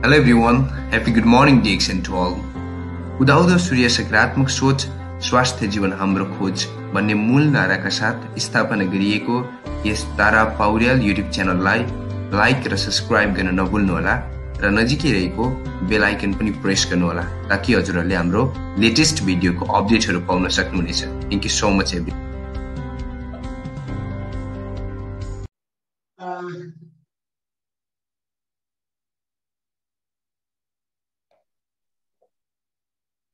Hello everyone, happy good morning Dixon to all. उदाउँदो सूर्य सकारात्मक सोच स्वास्थ्य जीवन हाम्रो खोज भन्ने मूल नाराका साथ स्थापना गरिएको यस तारा पौड्याल युट्युब च्यानललाई लाइक र सब्स्क्राइब गर्न नभुल्नुहोला र नजिकै रहेको बेल आइकन पनि प्रेस गर्नुहोला ताकि हजुरहरूले हाम्रो लेटेस्ट भिडियोको अपडेटहरू पाउन सक्नुहुनेछ। Thank you so much every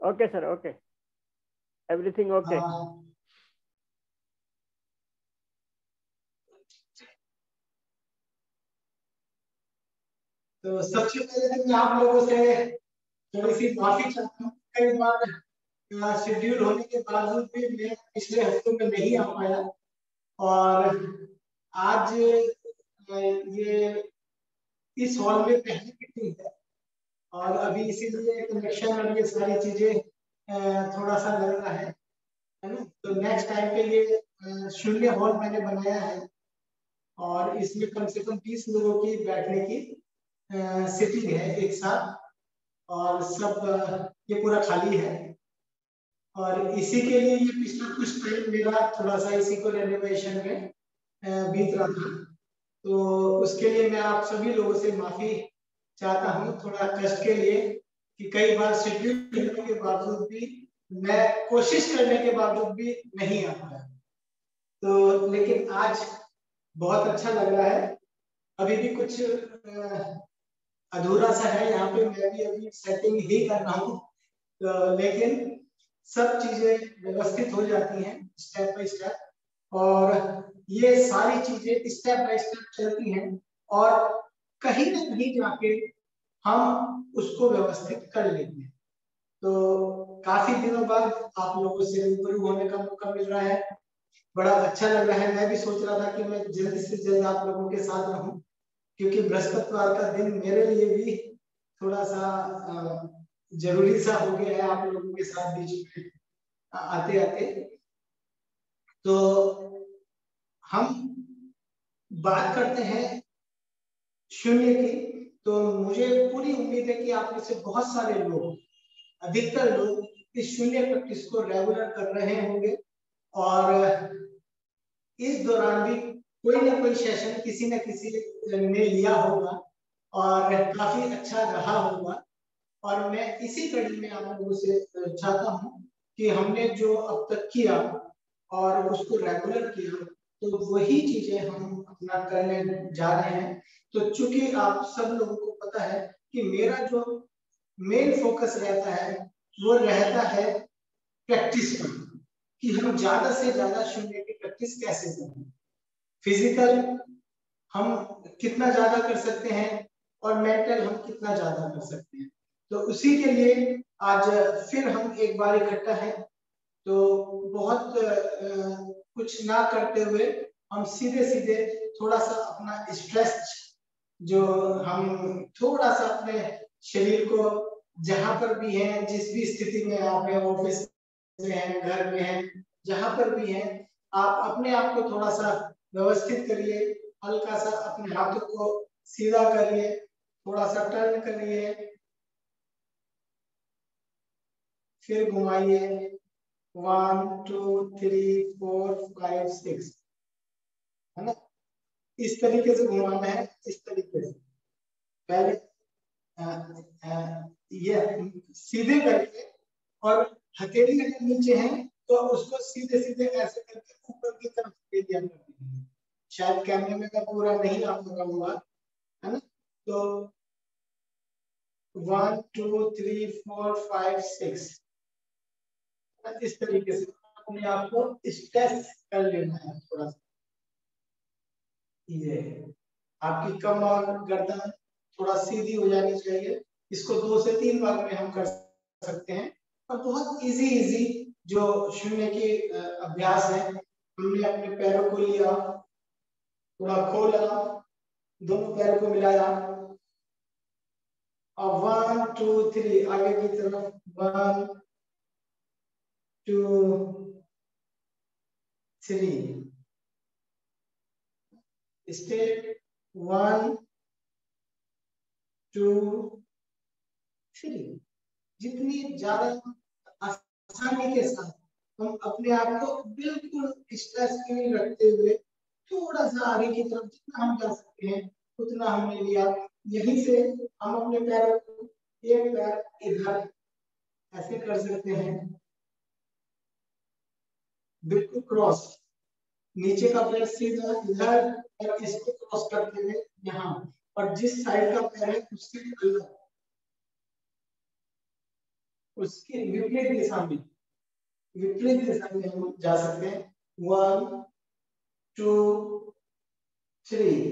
Okay, sir. Okay. Everything okay. तो सबसे पहले तो मैं आप लोगों से थोड़ी सी माफी चाहता हूँ। कई बार शेड्यूल होने के बावजूद भी मैं पिछले हफ्तों में नहीं आ पाया और आज ये इस हॉल में पहली मीटिंग है और अभी इसीलिए कनेक्शन और ये सारी चीजें थोड़ा सा लग रहा है ना। तो नेक्स्ट टाइम के लिए शून्य हॉल मैंने बनाया है और इसमें कम से कम 20 लोगों की बैठने की सिटिंग है एक साथ और सब ये पूरा खाली है और इसी के लिए ये पिछला कुछ टाइम मेरा थोड़ा सा इसी को रेनोवेशन में बीत रहा था। तो उसके लिए मैं आप सभी लोगों से माफी चाहता हूँ थोड़ा कष्ट के लिए कि कई बार शेड्यूल करने के बावजूद भी मैं कोशिश करने के बावजूद भी नहीं आ पाया। तो लेकिन आज बहुत अच्छा लग रहा है। अभी भी कुछ अधूरा सा है यहाँ पे, मैं भी अभी सेटिंग ही कर रहा हूँ तो, लेकिन सब चीजें व्यवस्थित हो जाती हैं स्टेप बाय स्टेप और ये सारी चीजें स्टेप बाय स्टेप चलती हैं और कहीं ना कहीं जाके हम उसको व्यवस्थित कर लेते हैं। तो काफी दिनों बाद आप लोगों से रूबरू होने का मौका मिल रहा है, बड़ा अच्छा लग रहा है। मैं भी सोच रहा था कि मैं जल्द से जल्द आप लोगों के साथ रहूं क्योंकि बृहस्पतिवार का दिन मेरे लिए भी थोड़ा सा जरूरी सा हो गया है आप लोगों के साथ बीच में आते आते। तो हम बात करते हैं शून्य की। तो मुझे पूरी उम्मीद है कि आप में से बहुत सारे लोग, अधिकतर लोग इस शून्य प्रैक्टिस को रेगुलर कर रहे होंगे और इस दौरान भी कोई ना कोई सेशन किसी न किसी ने लिया होगा और काफी अच्छा रहा होगा। और मैं इसी कड़ी में आप लोगों से चाहता हूं कि हमने जो अब तक किया और उसको रेगुलर किया तो वही चीजें हम अपना करने जा रहे हैं। तो चूंकि आप सब लोगों को पता है कि मेरा जो मेन फोकस रहता है वो रहता है प्रैक्टिस पर, कि हम ज्यादा से ज्यादा शून्य की प्रैक्टिस कैसे करें। फिजिकल हम कितना ज्यादा कर सकते हैं और मेंटल हम कितना ज्यादा कर सकते हैं। तो उसी के लिए आज फिर हम एक बार इकट्ठा हैं। तो बहुत कुछ ना करते हुए हम सीधे सीधे थोड़ा सा अपना स्ट्रेस जो हम थोड़ा सा अपने शरीर को जहां पर भी है, जिस भी स्थिति में आप हैं, ऑफिस में हैं, घर में हैं, जहां पर भी हैं, आप अपने आप को थोड़ा सा व्यवस्थित करिए। हल्का सा अपने हाथों को सीधा करिए, थोड़ा सा टर्न करिए, फिर घुमाइए 1 2 3 4 5 6, है ना। इस तरीके से घुमाना है, इस तरीके से पहले ये सीधे करके और हथेली अगर नीचे है तो उसको सीधे सीधे ऐसे करके ऊपर की तरफ एरिया कर दीजिए। शायद कैमरे में का पूरा नहीं आप लगा हुआ है ना। तो 1 2 3 4 5 6 इस तरीके से अपने आप को स्ट्रेच कर लेना है थोड़ा सा। ये आपकी कमर गर्दन थोड़ा सीधी हो जानी चाहिए। इसको 2 से 3 बार में हम कर सकते हैं और बहुत इजी जो शून्य की अभ्यास है। हमने अपने पैरों को लिया, थोड़ा खोला, दोनों पैरों को मिलाया और 1 2 3 आगे की तरफ 1 2 3 स्टेप 1 2 फ्री। जितनी ज्यादा आसानी के साथ हम अपने आप को बिल्कुल स्ट्रेस फ्री रखते हुए थोड़ा सा आगे की तरफ जितना हम जा सकते हैं उतना हमने लिया। यहीं से हम अपने पैरों को एक पैर इधर ऐसे कर सकते हैं, बिल्कुल क्रॉस, नीचे का पैर सीधा इधर और इसको क्रॉस करते हुए यहाँ, और जिस साइड का पैर है उसके अलग, उसके विपरीत दिशा में हम जा सकते हैं। 1 2 3,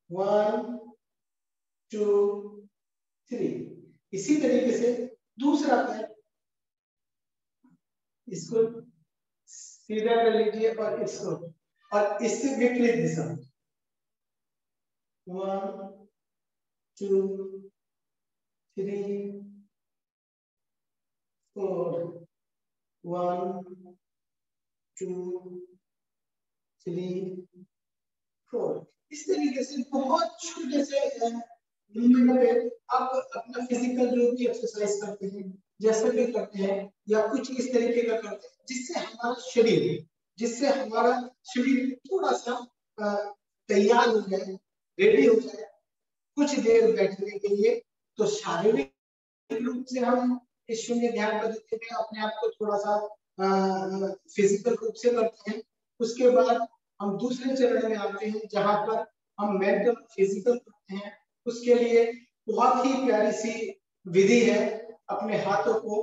1 2 3। इसी तरीके से दूसरा पैर इसको सीधा कर लीजिए और इसको, और इससे विपरीत दिशा, 1 2 3 4, 1 2 3 4। इस तरीके से बहुत छोटे से मूवमेंट पे आप अपना फिजिकल जो भी एक्सरसाइज करते हैं, जैसे भी करते हैं या कुछ इस तरीके का करते हैं, जिससे हमारा शरीर थोड़ा सा तैयार हो जाए, रेडी हो जाए कुछ देर बैठने के लिए। तो शारीरिक रूप से हम इस शून्य ध्यान पद्धति में अपने आप को थोड़ा सा फिजिकल रूप से करते हैं। उसके बाद हम दूसरे चरण में आते हैं जहां पर हम मेंटल फिजिकल करते हैं। उसके लिए बहुत ही प्यारी सी विधि है, अपने हाथों को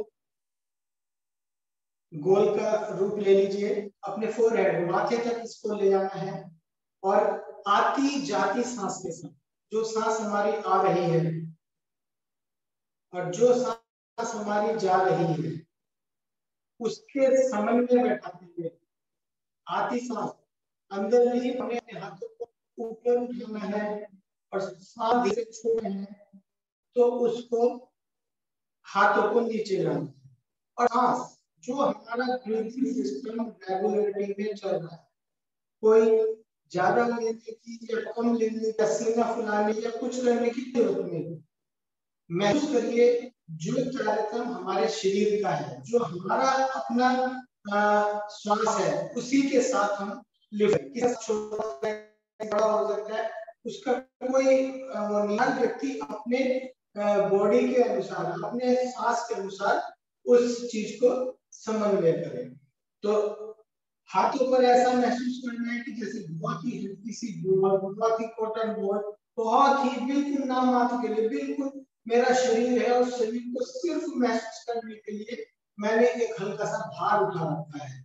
गोल का रूप ले लीजिए, अपने फोरहेड माथे तक इसको ले जाना है, और आती जाती सांस के साथ जो सांस हमारी आ रही है और जो सांस हमारी जा रही है उसके समन्वय बैठाते हुए आती सांस अंदर ली, अपने हाथों को ऊपर उठाना है और सांस धीरे छोड़ना है, तो उसको हाथों को नीचे लाना है। और सांस जो हमारा ब्रीथिंग सिस्टम रेगुलरिटी में चल रहा है, कोई ज्यादा लेने की या कम लेने का, सीना फुलाने या कुछ करने की जरूरत नहीं। महसूस करिए जो कार्यक्रम हमारे शरीर का है, जो हमारा अपना श्वास है, उसी के साथ हम लिफ्ट, छोटा बड़ा हो सकता है, उसका कोई निहाल व्यक्ति अपने बॉडी के अनुसार, अपने सांस के अनुसार उस चीज को समन्वय करे। तो हाथों पर ऐसा महसूस करना है कि जैसे बहुत ही हल्की सी बॉल, बहुत ही कॉटन बॉल, बहुत ही बिल्कुल नाम मात्र के लिए, बिल्कुल मेरा शरीर है और शरीर को सिर्फ महसूस करने के लिए मैंने एक हल्का सा भार उठा रखा है,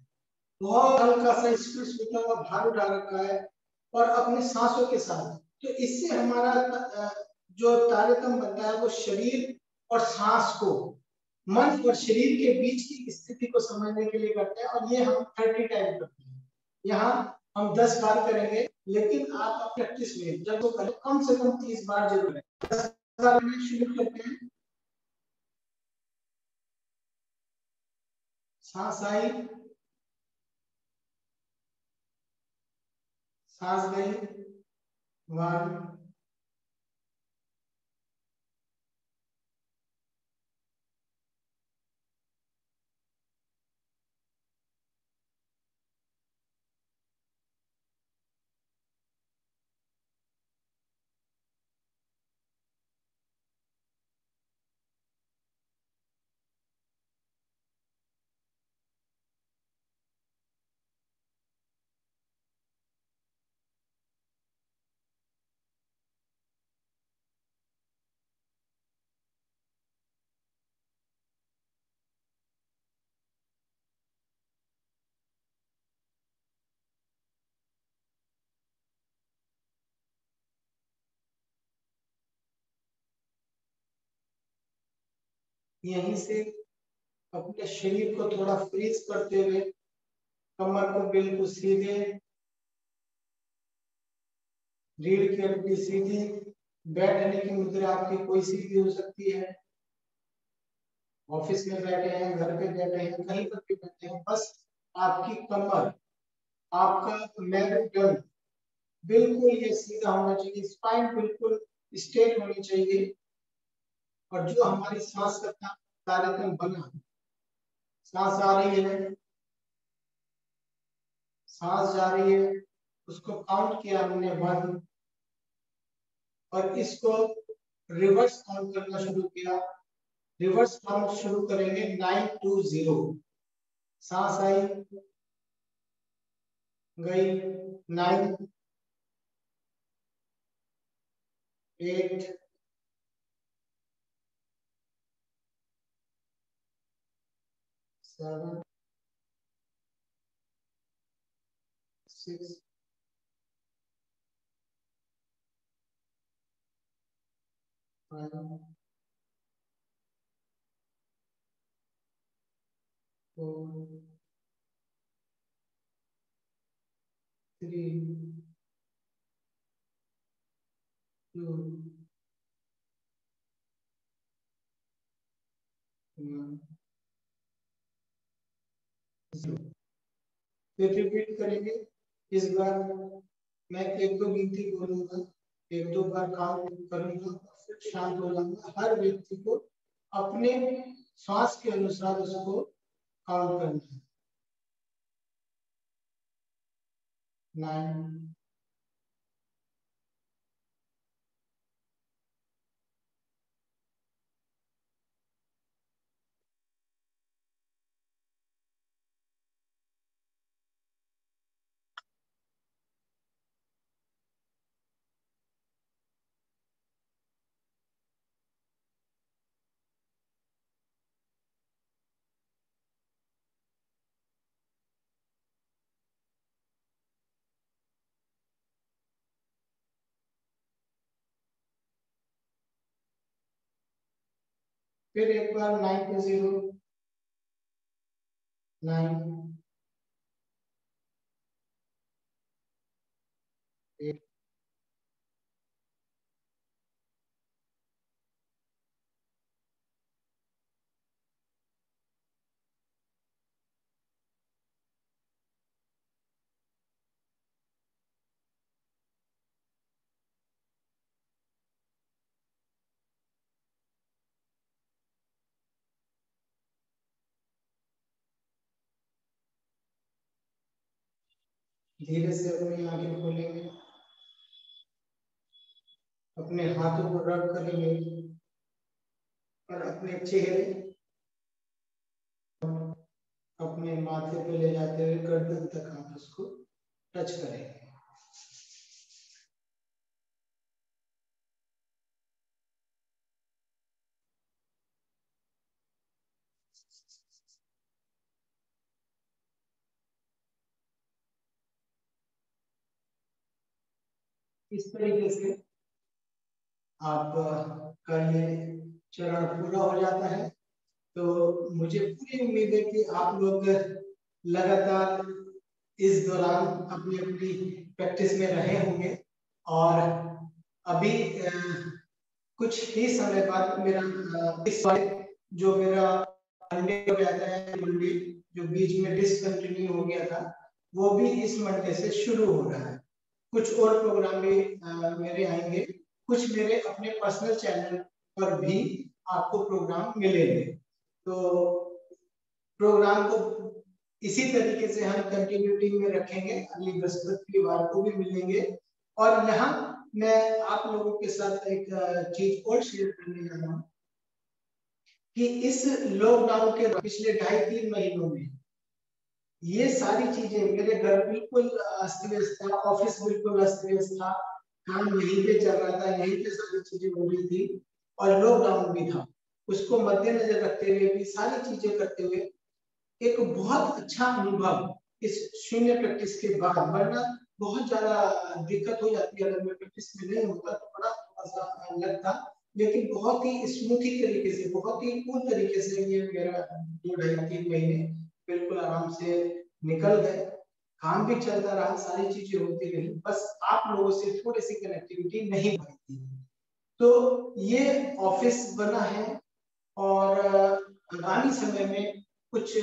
बहुत हल्का सा स्पर्श होता हुआ भार उठा रखा है, और अपने सांसों के साथ। तो इससे हमारा जो तारतम्य बनता है वो शरीर और सांस को, मन और शरीर के बीच की स्थिति को समझने के लिए करते हैं। और ये हम 30 टाइम करते हैं। यहाँ हम 10 बार करेंगे, लेकिन आप प्रैक्टिस में जब वो करें कम से कम 30 बार जरूर करें। 10 बार शुरू करते हैं। सांस आई, सांस गई, 1 यहीं से अपने शरीर को थोड़ा फ्रीज करते हुए कमर को बिल्कुल सीधे, रीढ़ की हड्डी सीधी, बैठने की मुद्रा आपकी कोई सी भी हो सकती है, ऑफिस में बैठे हैं, घर पे बैठे हैं, कहीं पर भी बैठे हैं, बस आपकी कमर, आपका मेरुदंड बिल्कुल ये सीधा होना चाहिए, स्पाइन बिल्कुल स्ट्रेट होनी चाहिए, और जो हमारी सांस का कार्यक्रम बना, सांस आ रही है, सांस जा रही है, उसको काउंट किया हमने 1, और इसको रिवर्स काउंट करना शुरू किया। रिवर्स काउंट शुरू करेंगे 9 to 0। सांस आई गई, 9, 8, 7, 6, 5, 4, 3, 2, 1। फिर रिपीट करेंगे। इस बार मैं 1-2 गिनती बोलूंगा, 1-2 बार काउंट करूंगा, फिर शांत हो जाऊंगा। हर व्यक्ति को अपने श्वास के अनुसार उसको काउंट करना है। 9, फिर एक बार 9 to 0, 9, 8, धीरे से अपनी आंखें खोलेंगे, अपने हाथों को रब करेंगे और अपने चेहरे अपने माथे पे ले जाते हुए गर्दन तक आप उसको टच करेंगे। इस तरीके से आपका ये चरण पूरा हो जाता है। तो मुझे पूरी उम्मीद है कि आप लोग लगातार इस दौरान अपनी अपनी प्रैक्टिस में रहे होंगे, और अभी कुछ ही समय बाद मेरा इस जो मेरा मंडे हो जाता है, मंडे जो बीच में डिसकंटिन्यू हो गया था, वो भी इस मंडे से शुरू हो रहा है। कुछ और प्रोग्राम भी मेरे आएंगे, कुछ मेरे अपने पर्सनल चैनल पर भी आपको प्रोग्राम मिलेंगे। तो प्रोग्राम को इसी तरीके से हम कंटिन्यूटी में रखेंगे, अगली बृहस्पतिवार को भी मिलेंगे। और यहाँ मैं आप लोगों के साथ एक चीज और शेयर करने जा रहा हूँ कि इस लॉकडाउन के पिछले 2.5-3 महीनों में ये सारी चीजें, मेरे घर बिल्कुल अस्त व्यस्त था, ऑफिस बिल्कुल अस्त व्यस्त था, काम यहीं पे चल रहा था, यहीं पे सारी चीजें हो रही थी, और लॉकडाउन भी था। उसको मद्देनजर रखते हुए भी सारी चीजें करते हुए एक बहुत अच्छा अनुभव इस शून्य प्रैक्टिस के बाद, वरना बहुत ज्यादा दिक्कत हो जाती है अगर मैं प्रैक्टिस में नहीं होता तो बड़ा थोड़ा सा लगता, लेकिन बहुत ही स्मूथी तरीके से, बहुत ही कूल तरीके से ये मेरा 2-2.5-3 महीने बिल्कुल आराम से निकल गए। काम भी चलता रहा, सारी चीजें होती रही, बस आप लोगों से थोड़ी सी कनेक्टिविटी नहीं बनी थी। तो ये ऑफिस बना है, और आगामी समय में कुछ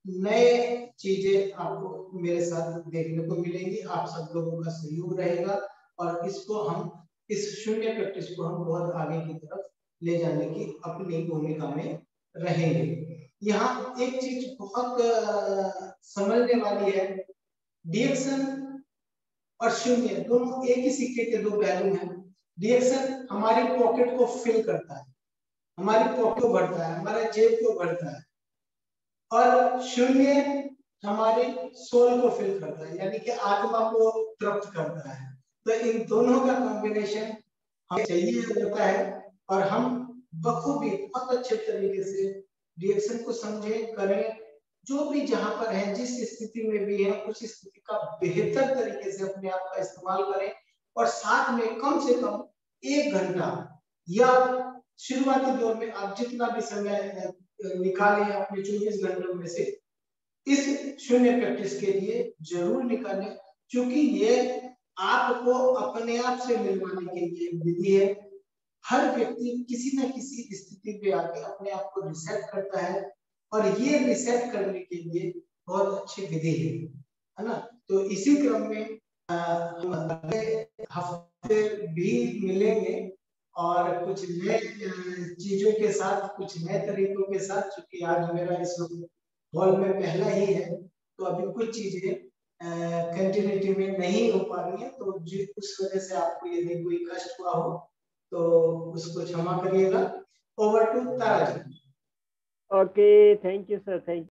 नए चीजें आपको मेरे साथ देखने को मिलेंगी। आप सब लोगों का सहयोग रहेगा, और इसको हम, इस शून्य प्रैक्टिस को हम बहुत आगे की तरफ ले जाने की अपनी भूमिका में रहेंगे। यहाँ एक चीज बहुत समझने वाली है, रिएक्शन और शून्य दोनों एक ही सिक्के के दो पहलू हैं। रिएक्शन हमारी पॉकेट को फिल करता है, हमारी पॉकेट को भरता है, हमारे जेब को भरता है, और शून्य हमारे सोल को फिल करता है, यानी कि आत्मा को तृप्त करता है। तो इन दोनों का कॉम्बिनेशन हमें चाहिए होता है, और हम बखूबी बहुत अच्छे तरीके से रिएक्शन को समझें, करें, जो भी जहां पर है, जिस स्थिति में भी है, उस स्थिति का बेहतर तरीके से अपने आप का इस्तेमाल करें, और साथ में कम से कम 1 घंटा या शुरुआती दौर में आप जितना भी समय निकालें अपने 24 घंटों में से, इस शून्य प्रैक्टिस के लिए जरूर निकालें, क्योंकि ये आपको अपने आप से मिलवाने के लिए विधि है। हर व्यक्ति किसी न किसी स्थिति पे आके अपने आप को रिसेट करता है, और ये रिसेट करने के लिए बहुत अच्छी विधि है ना। तो इसी क्रम में हम अगले हफ्ते भी मिलेंगे, और कुछ नए चीजों के साथ, कुछ नए तरीकों के साथ, क्योंकि आज मेरा इस हॉल में पहला ही है, तो अभी कुछ चीजें कंटिन्यूटी में नहीं हो पा रही है, तो उस वजह से आपको यदि कोई कष्ट हुआ हो तो उसको क्षमा करिएगा। Over to Tara ji. Okay, thank you, sir. Thank you.